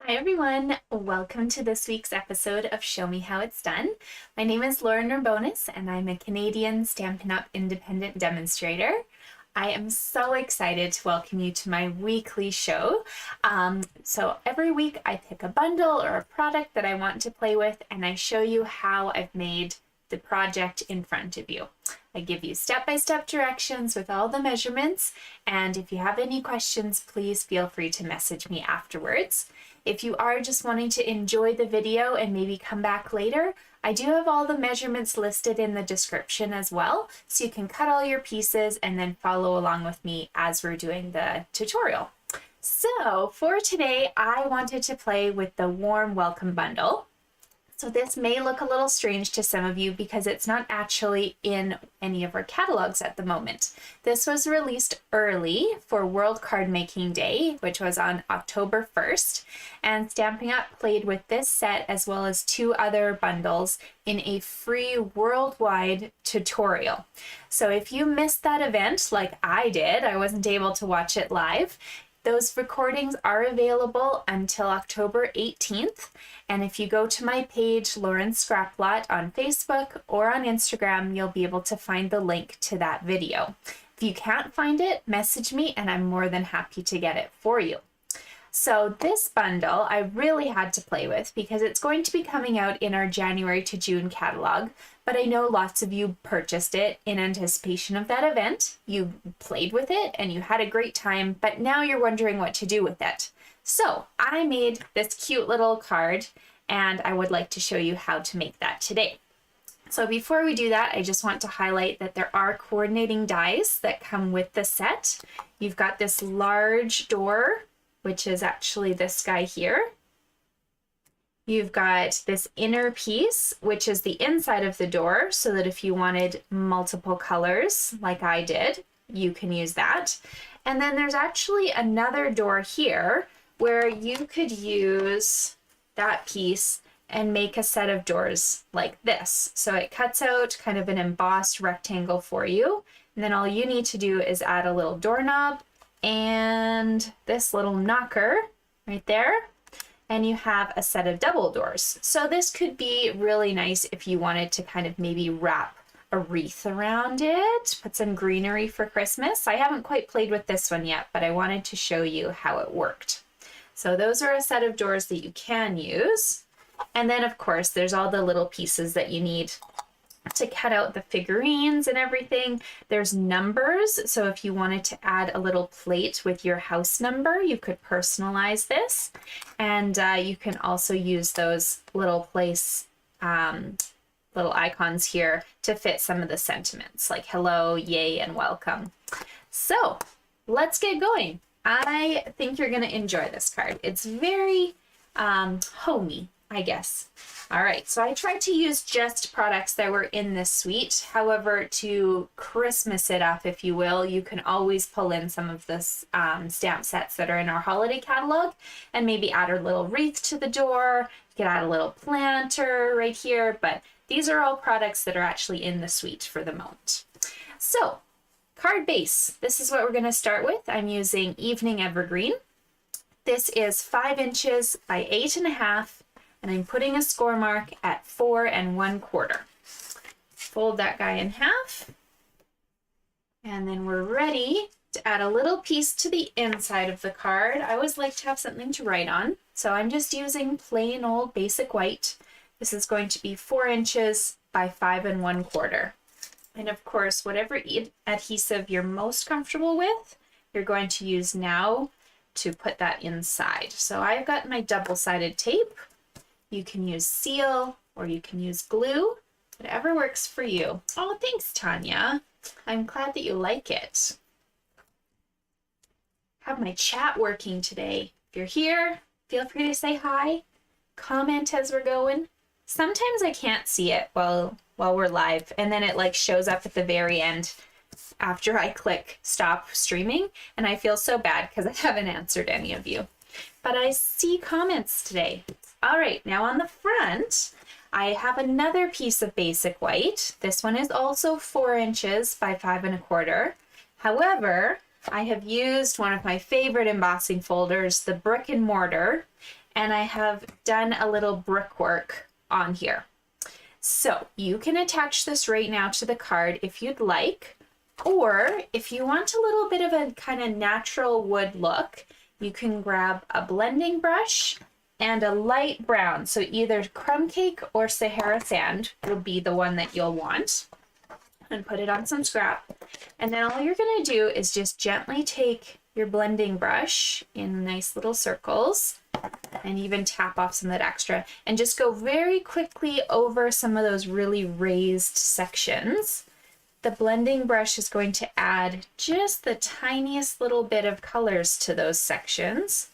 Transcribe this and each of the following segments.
Hi everyone, welcome to this week's episode of Show Me How It's Done. My name is Lauren Nerbonis and I'm a Canadian Stampin' Up independent demonstrator. I am so excited to welcome you to my weekly show. So every week I pick a bundle or a product that I want to play with and I show you how I've made the project in front of you. I give you step-by-step directions with all the measurements, and if you have any questions, please feel free to message me afterwards. If you are just wanting to enjoy the video and maybe come back later, I do have all the measurements listed in the description as well, so you can cut all your pieces and then follow along with me as we're doing the tutorial. So for today, I wanted to play with the Warm Welcome Bundle. So this may look a little strange to some of you because it's not actually in any of our catalogs at the moment. This was released early for World Cardmaking Day, which was on October 1st, and Stampin' Up played with this set as well as two other bundles in a free worldwide tutorial. So if you missed that event like I did, I wasn't able to watch it live, those recordings are available until October 18th. And if you go to my page, Lauren Scraplot, on Facebook or on Instagram, you'll be able to find the link to that video. If you can't find it, message me and I'm more than happy to get it for you. So this bundle I really had to play with because it's going to be coming out in our January to June catalog, but I know lots of you purchased it in anticipation of that event. You played with it and you had a great time, but now you're wondering what to do with it. So I made this cute little card and I would like to show you how to make that today. So before we do that, I just want to highlight that there are coordinating dies that come with the set. You've got this large door, which is actually this guy here. You've got this inner piece, which is the inside of the door, so that if you wanted multiple colors, like I did, you can use that. And then there's actually another door here where you could use that piece and make a set of doors like this. So it cuts out kind of an embossed rectangle for you. And then all you need to do is add a little doorknob and this little knocker right there, and you have a set of double doors. So this could be really nice if you wanted to kind of maybe wrap a wreath around it, put some greenery for Christmas. I haven't quite played with this one yet, but I wanted to show you how it worked. So those are a set of doors that you can use. And then of course there's all the little pieces that you need to cut out the figurines and everything. There's numbers, so if you wanted to add a little plate with your house number, you could personalize this. And you can also use those little little icons here to fit some of the sentiments like hello, yay, and welcome. So let's get going. I think you're going to enjoy this card. It's very homey, I guess. All right, so I tried to use just products that were in this suite. However, to Christmas it up, if you will, you can always pull in some of the stamp sets that are in our holiday catalog and maybe add a little wreath to the door. You could add a little planter right here, but these are all products that are actually in the suite for the moment. So, card base. This is what we're going to start with. I'm using Evening Evergreen. This is 5 inches by 8.5. And I'm putting a score mark at 4 1/4. Fold that guy in half. And then we're ready to add a little piece to the inside of the card. I always like to have something to write on. So I'm just using plain old basic white. This is going to be 4 inches by 5 1/4. And of course, whatever adhesive you're most comfortable with, you're going to use now to put that inside. So I've got my double-sided tape. You can use seal or you can use glue, whatever works for you. Oh, thanks, Tanya. I'm glad that you like it. I have my chat working today. If you're here, feel free to say hi, comment as we're going. Sometimes I can't see it while we're live, and then it like shows up at the very end after I click stop streaming, and I feel so bad because I haven't answered any of you. But I see comments today. All right, now on the front, I have another piece of basic white. This one is also 4 inches by 5 1/4. However, I have used one of my favorite embossing folders, the Brick and Mortar, and I have done a little brickwork on here. So you can attach this right now to the card if you'd like, or if you want a little bit of a kind of natural wood look, you can grab a blending brush and a light brown. So either crumb cake or Sahara sand would be the one that you'll want, and put it on some scrap. And then all you're gonna do is just gently take your blending brush in nice little circles and even tap off some of that extra and just go very quickly over some of those really raised sections. The blending brush is going to add just the tiniest little bit of colors to those sections,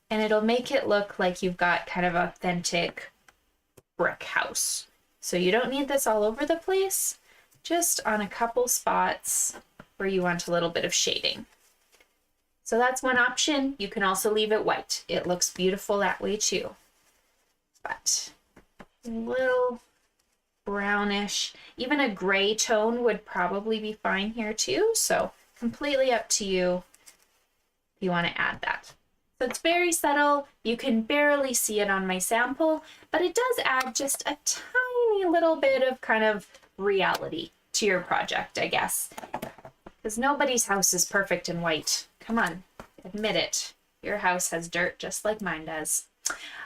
and it'll make it look like you've got kind of authentic brick house. So you don't need this all over the place, just on a couple spots where you want a little bit of shading. So that's one option. You can also leave it white. It looks beautiful that way too. But a little brownish, even a gray tone would probably be fine here too. So completely up to you if you want to add that. So it's very subtle. You can barely see it on my sample, but it does add just a tiny little bit of kind of reality to your project, I guess. Because nobody's house is perfect and white. Come on, admit it. Your house has dirt just like mine does.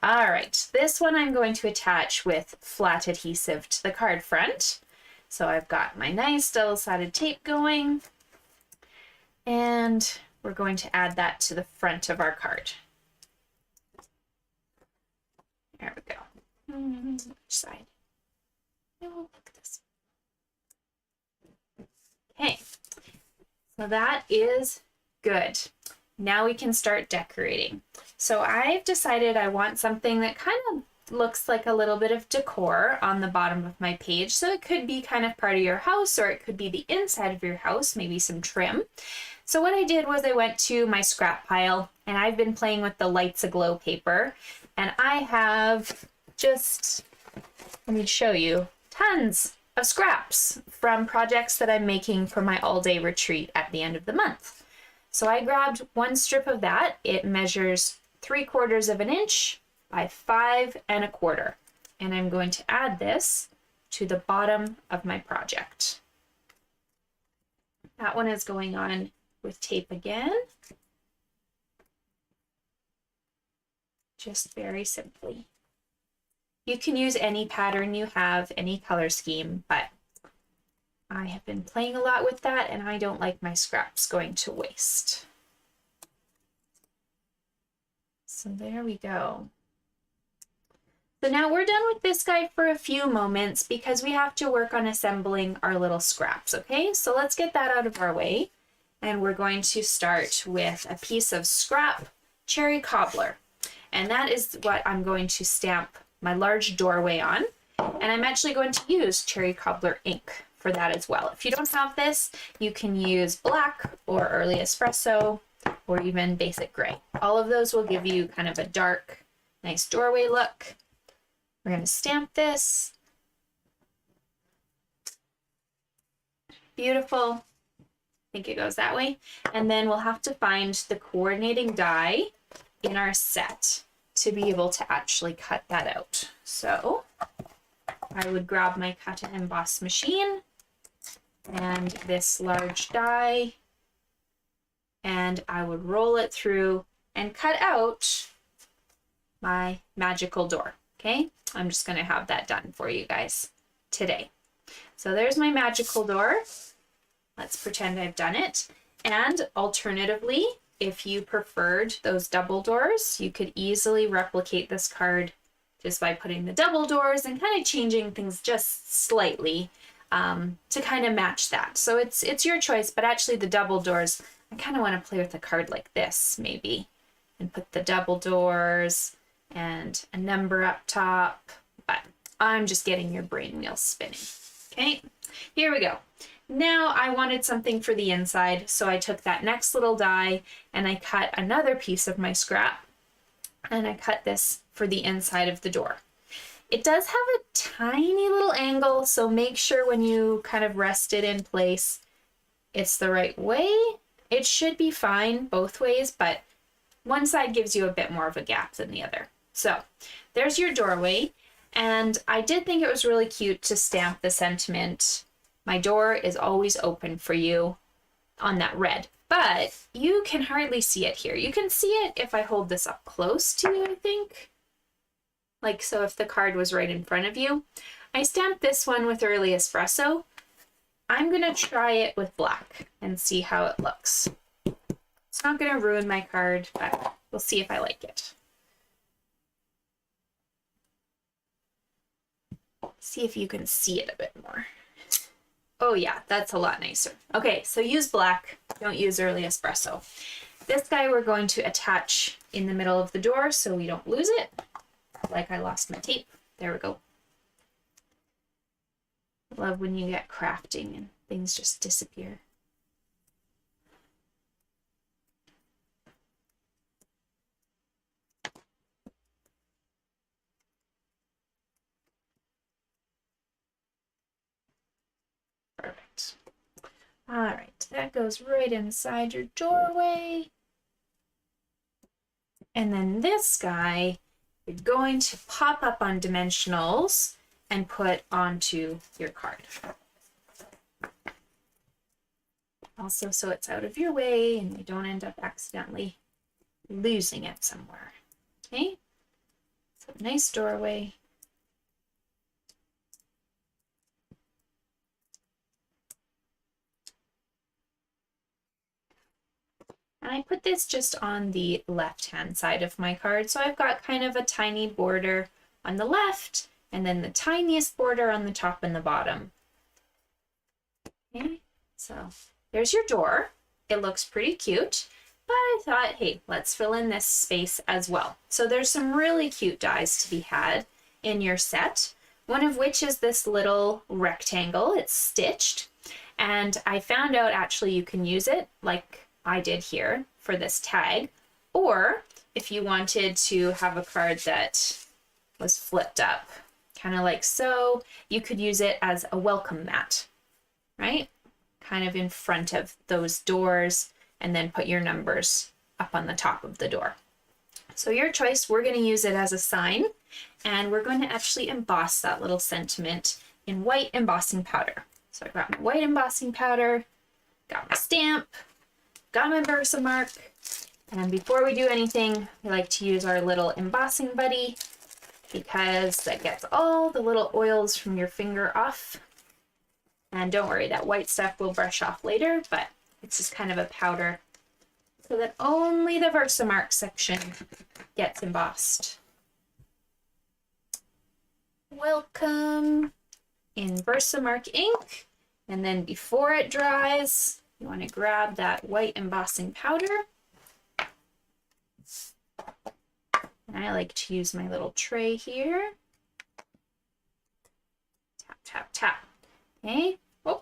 All right, this one I'm going to attach with flat adhesive to the card front. So I've got my nice double-sided tape going, and we're going to add that to the front of our card. There we go. Which side? No, look at this. Okay, so that is good. Now we can start decorating. So I've decided I want something that kind of looks like a little bit of decor on the bottom of my page. So it could be kind of part of your house, or it could be the inside of your house, maybe some trim. So what I did was I went to my scrap pile, and I've been playing with the Lights Aglow paper, and I have just, let me show you, tons of scraps from projects that I'm making for my all-day retreat at the end of the month. So I grabbed one strip of that. It measures 3/4 of an inch by 5 1/4. And I'm going to add this to the bottom of my project. That one is going on with tape again. Just very simply. You can use any pattern you have, any color scheme, but I have been playing a lot with that, and I don't like my scraps going to waste. So there we go. So now we're done with this guy for a few moments because we have to work on assembling our little scraps, okay? So let's get that out of our way. And we're going to start with a piece of scrap cherry cobbler. And that is what I'm going to stamp my large doorway on. And I'm actually going to use cherry cobbler ink for that as well. If you don't have this, you can use black or early espresso or even basic gray. All of those will give you kind of a dark, nice doorway look. We're going to stamp this. Beautiful. I think it goes that way. And then we'll have to find the coordinating die in our set to be able to actually cut that out. So I would grab my cut and emboss machine and this large die, and I would roll it through and cut out my magical door. Okay, I'm just going to have that done for you guys today. So there's my magical door. Let's pretend I've done it. And alternatively, if you preferred those double doors, you could easily replicate this card just by putting the double doors and kind of changing things just slightly to kind of match that. So it's your choice, but actually the double doors, I kind of want to play with a card like this maybe and put the double doors and a number up top, but I'm just getting your brain wheels spinning. Okay, here we go. Now I wanted something for the inside, so I took that next little die and I cut another piece of my scrap and I cut this for the inside of the door. It does have a tiny little angle, so make sure when you kind of rest it in place, it's the right way. It should be fine both ways, but one side gives you a bit more of a gap than the other. So there's your doorway. And I did think it was really cute to stamp the sentiment, "My door is always open for you," on that red. But you can hardly see it here. You can see it if I hold this up close to you, I think. Like so if the card was right in front of you. I stamped this one with Early Espresso. I'm gonna try it with black and see how it looks. It's not gonna ruin my card, but we'll see if I like it. See if you can see it a bit more. Oh yeah, that's a lot nicer. Okay, so use black, don't use Early Espresso. This guy we're going to attach in the middle of the door so we don't lose it. Like I lost my tape. There we go. I love when you get crafting and things just disappear. Perfect. All right, that goes right inside your doorway. And then this guy, you're going to pop up on dimensionals and put onto your card. Also, so it's out of your way and you don't end up accidentally losing it somewhere. Okay, so nice doorway. And I put this just on the left-hand side of my card. So I've got kind of a tiny border on the left and then the tiniest border on the top and the bottom. Okay, so there's your door. It looks pretty cute, but I thought, hey, let's fill in this space as well. So there's some really cute dies to be had in your set, one of which is this little rectangle. It's stitched, and I found out actually you can use it like I did here for this tag, or if you wanted to have a card that was flipped up, kind of like so, you could use it as a welcome mat, right? Kind of in front of those doors, and then put your numbers up on the top of the door. So your choice. We're going to use it as a sign, and we're going to actually emboss that little sentiment in white embossing powder. So I got my white embossing powder, got my stamp, got my Versamark, and before we do anything, we like to use our little embossing buddy because that gets all the little oils from your finger off. And don't worry, that white stuff will brush off later, but it's just kind of a powder so that only the Versamark section gets embossed. Welcome in Versamark ink, and then before it dries, you want to grab that white embossing powder. And I like to use my little tray here. Tap, tap, tap. Okay. Oh,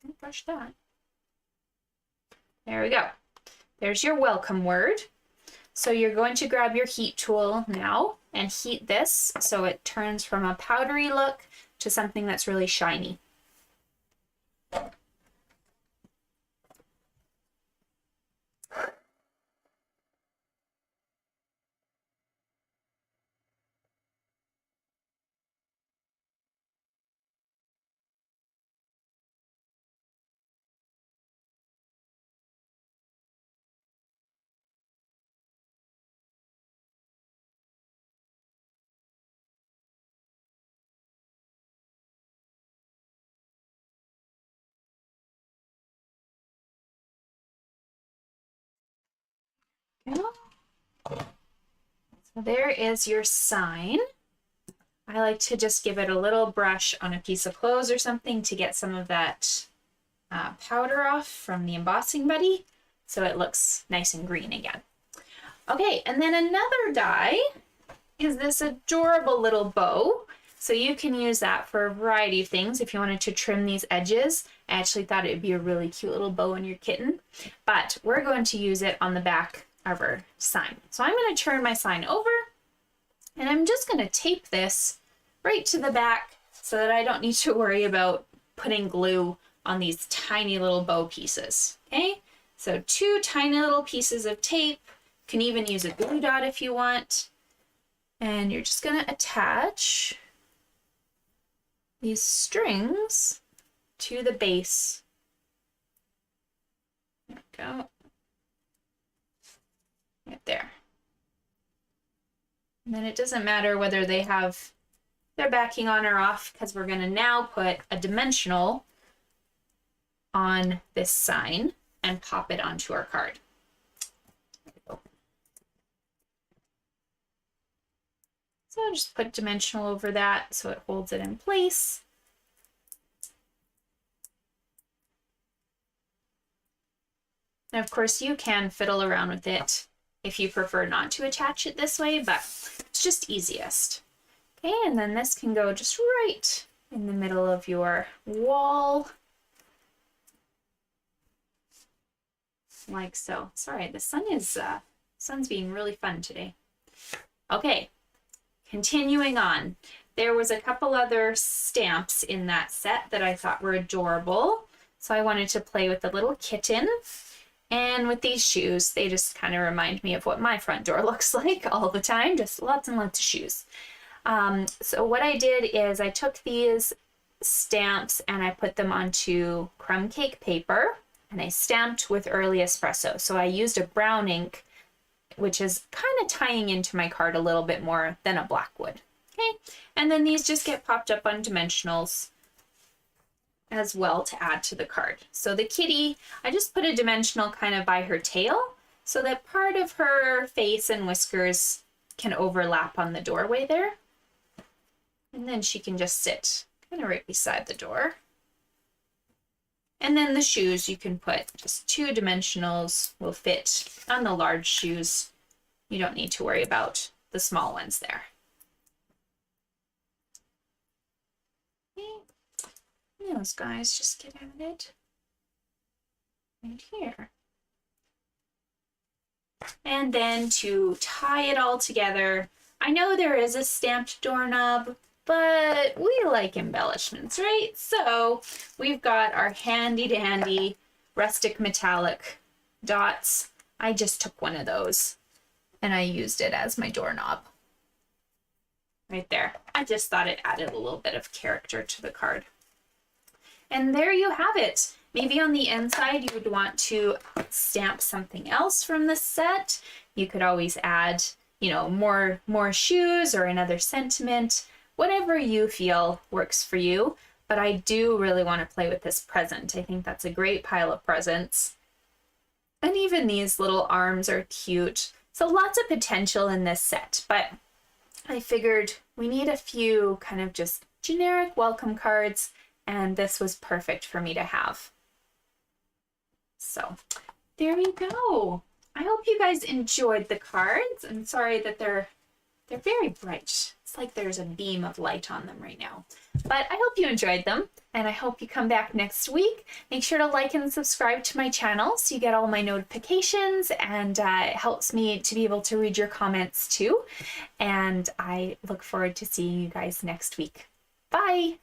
don't brush that. There we go. There's your welcome word. So you're going to grab your heat tool now and heat this so it turns from a powdery look to something that's really shiny. So there is your sign. I like to just give it a little brush on a piece of clothes or something to get some of that powder off from the embossing buddy so it looks nice and green again. Okay, and then another die is this adorable little bow. So you can use that for a variety of things. If you wanted to trim these edges, I actually thought it would be a really cute little bow on your kitten, but we're going to use it on the back of our sign. So I'm going to turn my sign over, and I'm just going to tape this right to the back so that I don't need to worry about putting glue on these tiny little bow pieces. Okay, so 2 tiny little pieces of tape. You can even use a glue dot if you want. And you're just going to attach these strings to the base. There we go. Right there. And then it doesn't matter whether they have their backing on or off, because we're going to now put a dimensional on this sign and pop it onto our card. There we go. So I'll just put dimensional over that so it holds it in place. And of course you can fiddle around with it if you prefer not to attach it this way, but it's just easiest. Okay, and then this can go just right in the middle of your wall. Like so. Sorry, the sun's being really fun today. Okay, continuing on. There was a couple other stamps in that set that I thought were adorable. So I wanted to play with the little kitten. And with these shoes, they just kind of remind me of what my front door looks like all the time, just lots and lots of shoes. So what I did is I took these stamps and I put them onto crumb cake paper and I stamped with early espresso. So I used a brown ink, which is kind of tying into my card a little bit more than a black would. Okay, and then these just get popped up on dimensionals as well to add to the card. So the kitty, I just put a dimensional kind of by her tail so that part of her face and whiskers can overlap on the doorway there. And then she can just sit kind of right beside the door. And then the shoes, you can put just 2 dimensionals will fit on the large shoes. You don't need to worry about the small ones there. Those guys just get added right here. And then to tie it all together, I know there is a stamped doorknob, but we like embellishments, right? So we've got our handy dandy rustic metallic dots. I just took one of those and I used it as my doorknob right there. I just thought it added a little bit of character to the card. And there you have it. Maybe on the inside you would want to stamp something else from the set. You could always add, you know, more shoes or another sentiment, whatever you feel works for you. But I do really want to play with this present. I think that's a great pile of presents. And even these little arms are cute. So lots of potential in this set, but I figured we need a few kind of just generic welcome cards, and this was perfect for me to have. So there we go. I hope you guys enjoyed the cards. I'm sorry that they're very bright. It's like there's a beam of light on them right now. But I hope you enjoyed them, and I hope you come back next week. Make sure to like and subscribe to my channel so you get all my notifications, and it helps me to be able to read your comments too. And I look forward to seeing you guys next week. Bye!